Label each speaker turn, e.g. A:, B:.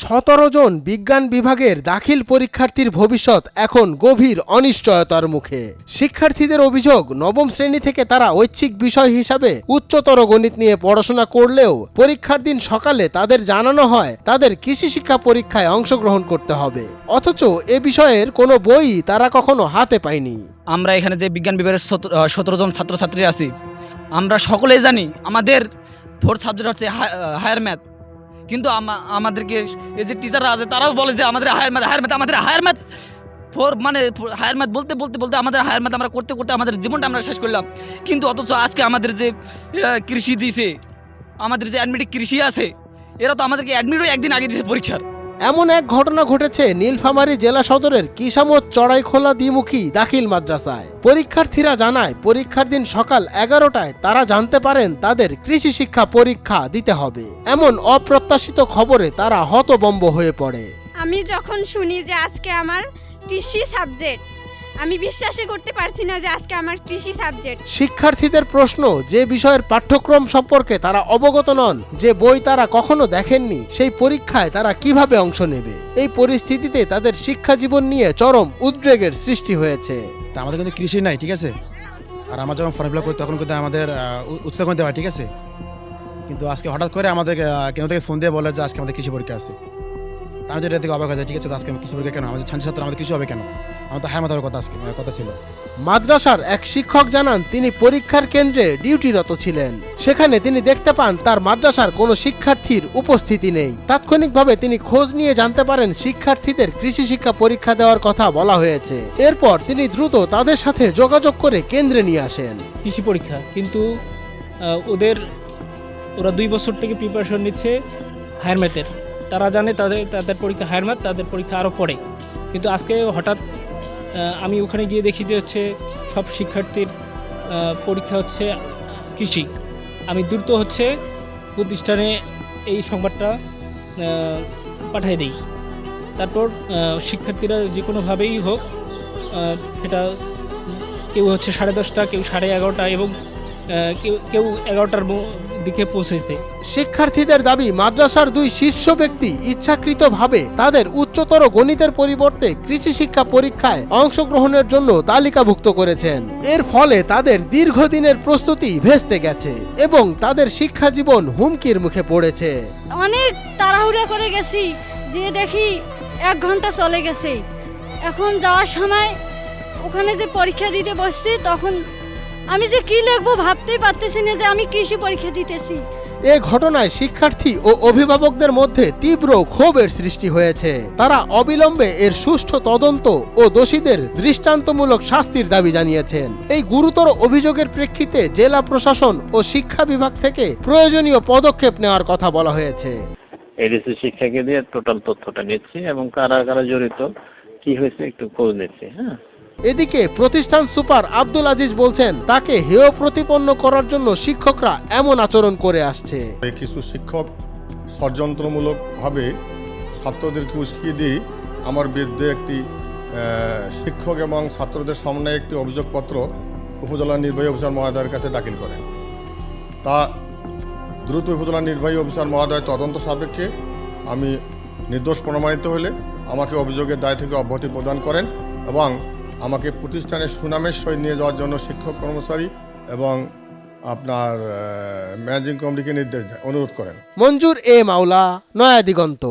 A: 17 জন বিজ্ঞান বিভাগের দাখিল পরীক্ষার্থীর ভবিষ্যৎ এখন গভীর অনিশ্চয়তার মুখে। শিক্ষার্থীদের অভিযোগ, নবম শ্রেণী থেকে তারা ঐচ্ছিক বিষয় হিসাবে উচ্চতর গণিত নিয়ে পড়াশোনা করলেও পরীক্ষার দিন সকালে তাদের জানানো হয় তাদের কৃষি শিক্ষা পরীক্ষায় অংশগ্রহণ করতে হবে, অথচ এ বিষয়ের কোনো বই তারা কখনো হাতে পায়নি।
B: আমরা এখানে যে বিজ্ঞান বিভাগের 17 জন ছাত্রছাত্রী আছি, আমরা সকলেই জানি আমাদের ফোর্থ সাবজেক্ট হচ্ছে হায়ার ম্যাথ, কিন্তু আমাদেরকে এই যে টিচাররা আছে তারাও বলে যে আমাদের হায়ার ম্যাথ হায়ার ম্যাথ বলতে আমাদের হায়ার ম্যাথ আমরা করতে করতে আমাদের জীবনটা আমরা শেষ করলাম। কিন্তু অথচ আজকে আমাদের যে কৃষি দিয়েছে, আমাদের যে অ্যাডমিট কৃষি আছে, এরা তো আমাদেরকে অ্যাডমিটও একদিন আগে দিয়েছে পরীক্ষার।
A: এমন এক ঘটনা ঘটেছে নীলফামারী জেলা সদরের কিসামত চড়াইখোলা দ্বিমুখী দাখিল মাদ্রাসায়। পরীক্ষার্থীরা জানায় পরীক্ষার দিন সকাল 11টায় তারা জানতে পারেন তাদের কৃষি শিক্ষা পরীক্ষা দিতে হবে। এমন অপ্রত্যাশিত খবরে তারা হতভম্ব হয়ে পড়ে।
C: আমি যখন শুনি যে আজকে আমার কৃষি সাবজেক্ট, আমি বিশ্বাসই করতে পারছি না যে আজকে আমার কৃষি সাবজেক্ট।
A: শিক্ষার্থীদের প্রশ্ন, যে বিষয়ের পাঠ্যক্রম সম্পর্কে তারা অবগত নন, যে বই তারা কখনো দেখেননি, সেই পরীক্ষায় তারা কিভাবে অংশ নেবে? এই পরিস্থিতিতে তাদের শিক্ষা জীবন নিয়ে চরম উদ্বেগের সৃষ্টি হয়েছে।
D: আমাদের কিন্তু কৃষি নাই, ঠিক আছে, আর আমার যখন ফর্ম ফিল আপ করি তখন কিন্তু আমাদের উচ্চতর গণিত হয়, ঠিক আছে, কিন্তু আজকে হঠাৎ করে আমাদের কেন থেকে ফোন দিয়ে বলে যে আজকে আমাদের কৃষি পরীক্ষা আছে। আমাদের এটা থেকে অবাক হয়ে যায়, ঠিক আছে, আজকে কৃষি পরীক্ষা কেন, আমাদের ছাত্র আমাদের কৃষি হবে কেন? আমার তো হায়ার মাথার কথা ছিল।
A: মাদ্রাসার এক শিক্ষক জানান তিনি পরীক্ষার কেন্দ্রে ডিউটিরত ছিলেন। সেখানে তিনি দেখতে পান তার মাদ্রাসার কোনো শিক্ষার্থীর উপস্থিতি নেই। তাৎক্ষণিকভাবে তিনি খোঁজ নিয়ে জানতে পারেন শিক্ষার্থীদের কৃষি শিক্ষা পরীক্ষা দেওয়ার কথা বলা হয়েছে। এরপর তিনি দ্রুত তাদের সাথে যোগাযোগ করে কেন্দ্রে নিয়ে আসেন।
E: কৃষি পরীক্ষা, কিন্তু ওরা 2 বছর থেকে প্রিপারেশন নিচ্ছে হায়ার ম্যাথের। তারা জানে তাদের পরীক্ষা হায়ার ম্যাথ, তাদের পরীক্ষা আরও পড়ে। কিন্তু আজকে হঠাৎ আমি ওখানে গিয়ে দেখি যে সব শিক্ষার্থীর পরীক্ষা হচ্ছে কৃষি। আমি দ্রুত প্রতিষ্ঠানে এই সংবাদটা পাঠিয়ে দিই। তারপর শিক্ষার্থীরা যে কোনোভাবেই হোক, সেটা কেউ 10:30, কেউ 11:30 এবং কেউ 11টার দিকে পৌঁছেছে।
A: শিক্ষার্থীদের দাবি, মাদ্রাসার 2 শীর্ষ ব্যক্তি ইচ্ছাকৃতভাবে তাদের উচ্চতর গণিতের পরিবর্তে কৃষি শিক্ষা পরীক্ষায় অংশগ্রহণের জন্য তালিকাভুক্ত করেছেন। এর ফলে তাদের দীর্ঘদিনের প্রস্তুতি ভেস্তে গেছে এবং তাদের শিক্ষা জীবন হুমকির মুখে পড়েছে।
C: অনেক তাড়াহুড়া করে গেছি, যে দেখি 1 ঘন্টা চলে গেছে। এখন যাওয়ার সময় ওখানে যে পরীক্ষা দিতে বসছি, তখন আমি যে কি লিখবো ভাবতেই পারতেছি না যে আমি কৃষি পরীক্ষা দিতেছি।
A: এ ঘটনায় শিক্ষার্থী ও অভিভাবকদের মধ্যে তীব্র ক্ষোভের সৃষ্টি হয়েছে। তারা অবিলম্বে এর সুষ্ঠু তদন্ত ও দোষীদের দৃষ্টান্তমূলক শাস্তির দাবি জানিয়েছেন। এই গুরুতর অভিযোগের প্রেক্ষিতে জেলা প্রশাসন ও শিক্ষা বিভাগ থেকে প্রয়োজনীয় পদক্ষেপ নেওয়ার কথা বলা হয়েছে।
F: এডিসি শিক্ষাকে দিয়ে টোটাল তথ্যটা নিচ্ছি এবং কারা কারা জড়িত কি হয়েছে একটু খোঁজ নিচ্ছি।
A: এদিকে প্রতিষ্ঠান সুপার আব্দুল আজিজ বলছেন তাকে হেয় প্রতিপন্ন করার জন্য শিক্ষকরা এমন আচরণ করে আসছে।
G: কিছু শিক্ষক ষড়যন্ত্রমূলকভাবে ছাত্রদেরকে উস্কিয়ে দিয়ে আমার বিরুদ্ধে একটি শিক্ষক এবং ছাত্রদের সমন্বয়ে একটি অভিযোগপত্র উপজেলা নির্বাহী অফিসার মহোদয়ের কাছে দাখিল করেন। তা দ্রুত উপজেলা নির্বাহী অফিসার মহোদয় তদন্ত সাপেক্ষে আমি নির্দোষ প্রমাণিত হলে আমাকে অভিযোগের দায় থেকে অব্যাহতি প্রদান করেন এবং আমাকে প্রতিষ্ঠানের সুনামের সহিত নিয়ে যাওয়ার জন্য শিক্ষক কর্মচারী এবং আপনার ম্যানেজিং কমিটিকে অনুরোধ করেন।
A: মঞ্জুর এ মাওলা, নয়া দিগন্ত।